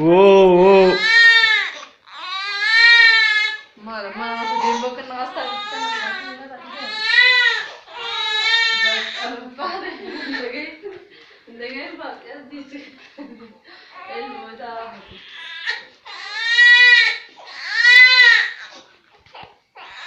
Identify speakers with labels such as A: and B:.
A: Oo.
B: Mana mana masuk dembo kan nasta kan Indagay ba? El mo da.